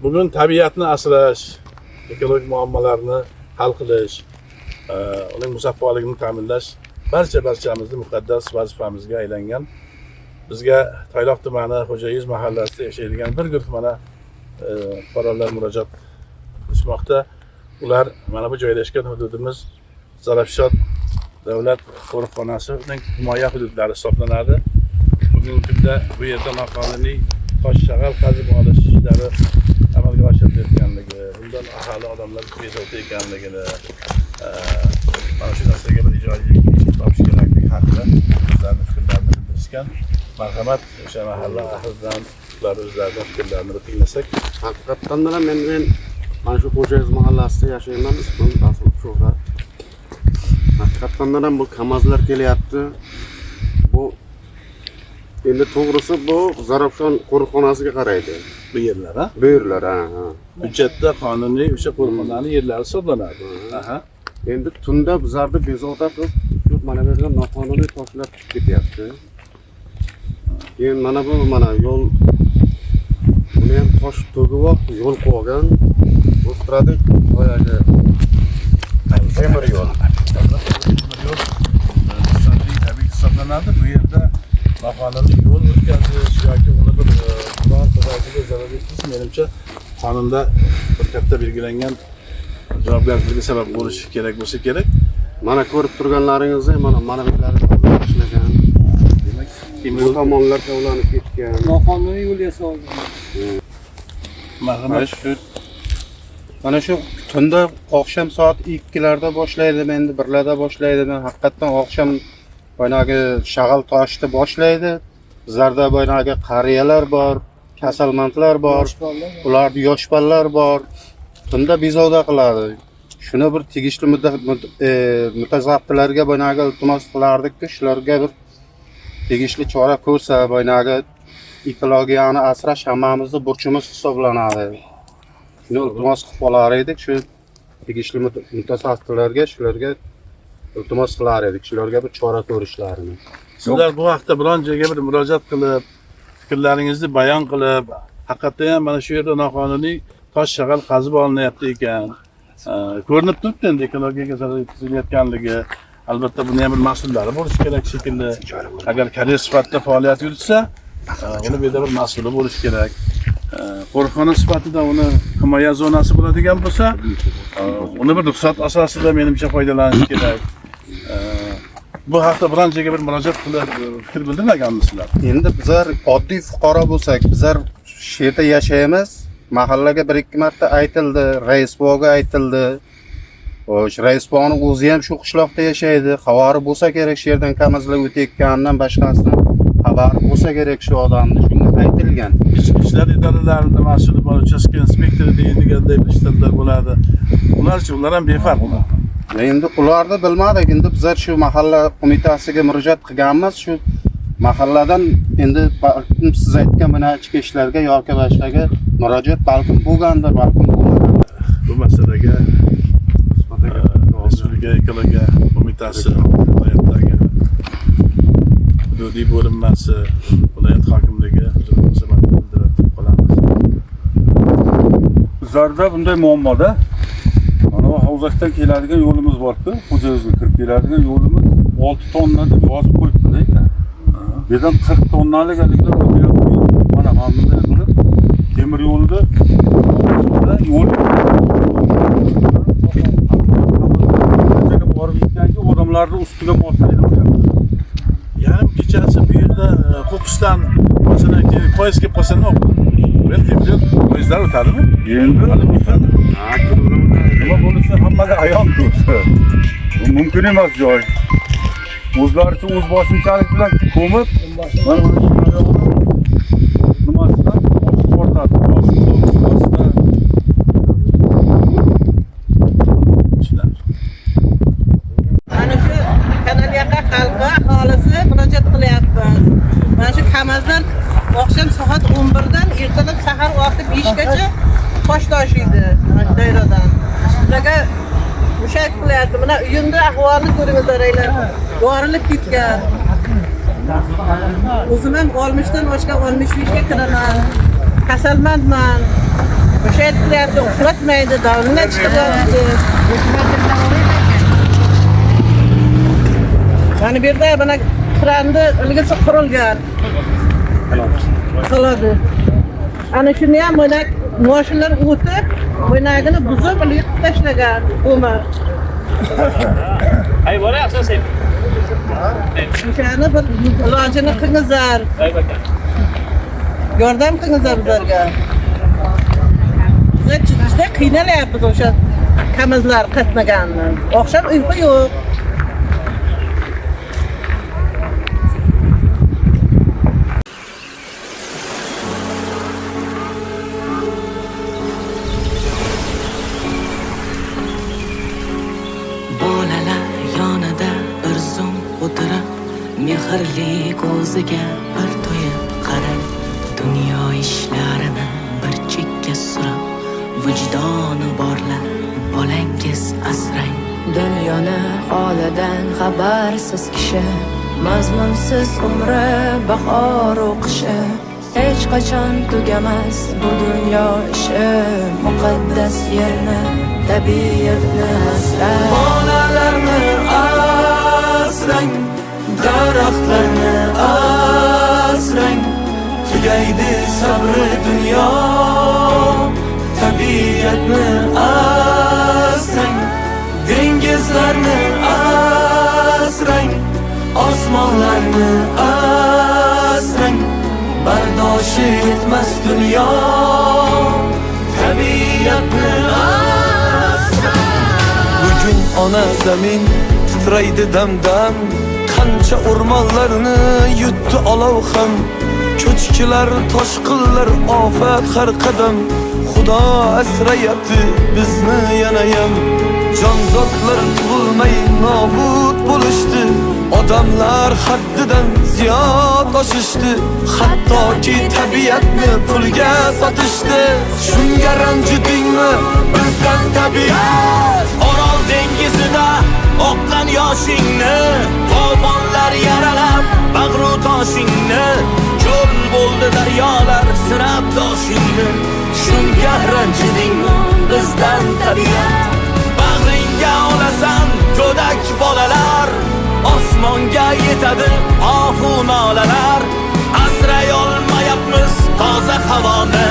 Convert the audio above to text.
bugun tabiatni asrash, ekologik muammolarni hal qilish, uning musaffoligini ta'minlash barchamizni muqaddas vazifamizga aylangan. Bizga Toyloq tumani Xo'jayiz mahallasida yashaydigan bir guruh mana fuqarolar murojaat qilishmoqda. Ular mana bu joylashgan hududimiz Zarafshon davlat qo'riqxonasining himoya hududlari hisoblanadi. Bugungi kunda bu yerda noqonuniy tosh shag'al qazib olish ishlari amalga oshirilayotganligi, bundan aholi odamlar bezovta ekanligini, mana shu narsaga bir ijobiy topish kerakligi haqida o'zlarining fikrlarini bildirishgan. Marhamat, o'sha mahalla ahlidan ular o'zlarining fikrlarini tinglasak. Haqiqatdan ham men mana shu Xo'jayiz mahallasida yashayman. Ismim Rasul Shuhrat. Haqiqatdan ham bu kamazlar kelyapti. Bu endi to'g'risi bu Zarafshon qo'riqxonasiga qaraydi. Bu yerlar, ha? Bu yerlar, ha. Hujjatda qonuniy o'sha qo'riqxonaning yerlari hisoblanadi. Aha. Endi tunda bizlarni bezovta qilib, mana bu yerdan noqonuniy toshlar tushib ketyapti. Keyin mana bu yo'l, buni ham tosh to'g'ib, yo'l qo'ygan. Bu strategik boyagi temir yo'l. Tabiiy hisoblanadi. Bu yerda noqonuniy yo'l o'tkazish yoki uni bir biron qadariga zarar yetkazish menimcha qonunda bir katta belgilangan javobgarlikka sabab bo'lishi kerak bo'lsa kerak. Mana ko'rib turganlaringizdek, mana bularni ishlagan. Demak, bu tomonlar tovlanib ketgan. Noqonuniy yo'l yasalgan. Marhamat, mana shu tunda oqshom soat 2larda boshlaydi, endi 1larda boshlaydi. Men haqiqatan oqshom boyagi shag'al toshni boshlaydi. Bizlarda boyagi qariyalar bor, kasalmandlar bor, ularda yosh bolalar bor. Tunda bezovta qiladi. Shuni bir tegishli mutasaddilarga boyagi iltimos qilardik-ku, shularga bir tegishli chora ko'rsa, boyagi ekologiyani asrash hammamizning burchimiz hisoblanadi. Shuni iltimos qilib qolar edik, shu tegishli mutasaddilarga shularga iltimos qilar edik, shularga bir chora ko'rishlarini. sizlar bu haqda biron joyga bir murojaat qilib, fikrlaringizni bayon qilib, haqiqatan ham mana shu yerda noqonuniy tosh shag'al qazib olinyapti ekan. Ko'rinib turibdi endi ekologiyaga zarar yetkazilayotganligi. Albatta buni ham bir mas'ullari bo'lishi kerak shekilli. Agar karyer sifatida faoliyat yuritsa, uni bu yerda bir mas'uli bo'lishi kerak. Qo'riqxona sifatida uni himoya zonasi bo'ladigan bo'lsa, uni bir ruxsat asosida menimcha foydalanish kerak. Bu haqda biron joyga bir murojaat qilib fikr bildirmaganmisizlar? Endi bizlar oddiy fuqaro bo'lsak, bizlar shu yerda yashaymiz. Mahallaga 1-2 marta aytildi, raisboga aytildi. O'sha raisboni o'zi ham shu qishloqda yashaydi. Xabari bo'lsa kerak, shu yerdan kamazlar o'tayotganidan boshqasidan xabari bo'lsa kerak shu odamni. Shunga aytilgan. Ichki ishlar idoralarida mas'uli bor, uchastka inspektori deydiganday ishlarlar bo'ladi. Ular ham befarq. Endi ularni bilmadik. Endi bizlar shu mahalla qo'mitasiga murojaat qilganmiz. Shu mahalladan endi balkim siz aytgan mana ichki ishlarga yoki boshqaga murojaat balkim bo'lgandir, balkim bo'lmagan. Bu masalaga Respublika ekologiya qo'mitasi viloyatdagi hududiy bo'linmasi, viloyat hokimligi munosabat bildirib qolamiz. Bizlarda bunday muammoda mana bu Havzashdan keladigan yo'limiz bor-ku, Xo'jayizga kirib keladigan yo'limiz 6 tonna deb yozib qo'yibdi ekan. Bu yerdan 40 tonnalik haliglar bo'lyapti. Mana bunday qilib temir yo'lda yo'l borib yetganki odamlarning ustiga boslaydi. Yarim kechasi bu yerda Qo'qiston masalan poyezd kelib qolsa nima bo'ladi? Bu yerda poyezdlar o'tadimi? Endi nima bo'lishi hammaga ayon bo'lsa. Bu mumkin emas joy. O'zlaricha o'z boshimchalik bilan ko'mib, mana bu nimasidan ortadi. Mana shu kanalyaqa xalqi aholisi murojaat qilyapmiz. Mana shu kamazlar oqshom soat 11dan ertalab sahar vaqti 5 gacha tosh toshiydi dairadan. Sizlarga mushak qilyapti. Mana uyimda ahvolni ko'ringizlar, yorilib ketgan. O'zim ham olmishdan boshqa 65 ga kiraman. kasalmandman. O'sha aytibdi, uxlatmaydi, dovulni chiqaryapti. Mana bu yerda mana kranni ilgisi qurilgan. Qiladi. Ana shuni ham mana mashinalar o'tib, o'ynagini buzib, yutib tashlagan. O'ma. Ay, bola asosiy. O'shani bir ilojini qilingizlar. Yordam qilingizlar bizlarga. Biz juda qiynalyapmiz o'sha kamizlar qatmagandan. Oqshom uyqu yo'q. Bolalar yonida bir zum o'tirib, mehrli ko'ziga bir to'yib qarang. Dunyo ishlarini bir chekka surib, vijdoni borlar bolangiz asrang. Dunyoni holidan xabarsiz kishi, mazmunsiz umri bahor o'qishi, hech qachon tugamas bu dunyo ishi. Muqaddas yerni, tabiatni asrang. Bolalarni asrang, daraxtlarni asrang. Tugaydi sabri dunyo, tabiatni asrang. Dengizlarni asrang, osmonlarni asrang. Bardoshi yetmas dunyo, tabiatni asrang. Bugün ona zamin titraydi damdam, qancha o'rmonlarni yutdi olov ham. Ko'chkilar, toshqinlar, ofat har qadam. Xudo asrayapti bizni yanayam. Jonzotlar tug'ilmay nobud bo'lishdi, odamlar haddidan ziyod oshishdi, hattoki tabiatni pulga sotishdi. Shunga ranjidingmi bizdan tabiat? Orol dengizida oqqan yoshingni, to'fonlar yaralab bag'ru toshingni, ko'l bo'ldi daryolar sinab doshingni. Shunga ranjidingmi bizdan tabiat? Bag'ringga olasan go'dak bolalar, osmonga yetadi ohu nolalar. Asray olmayapmiz toza havoni,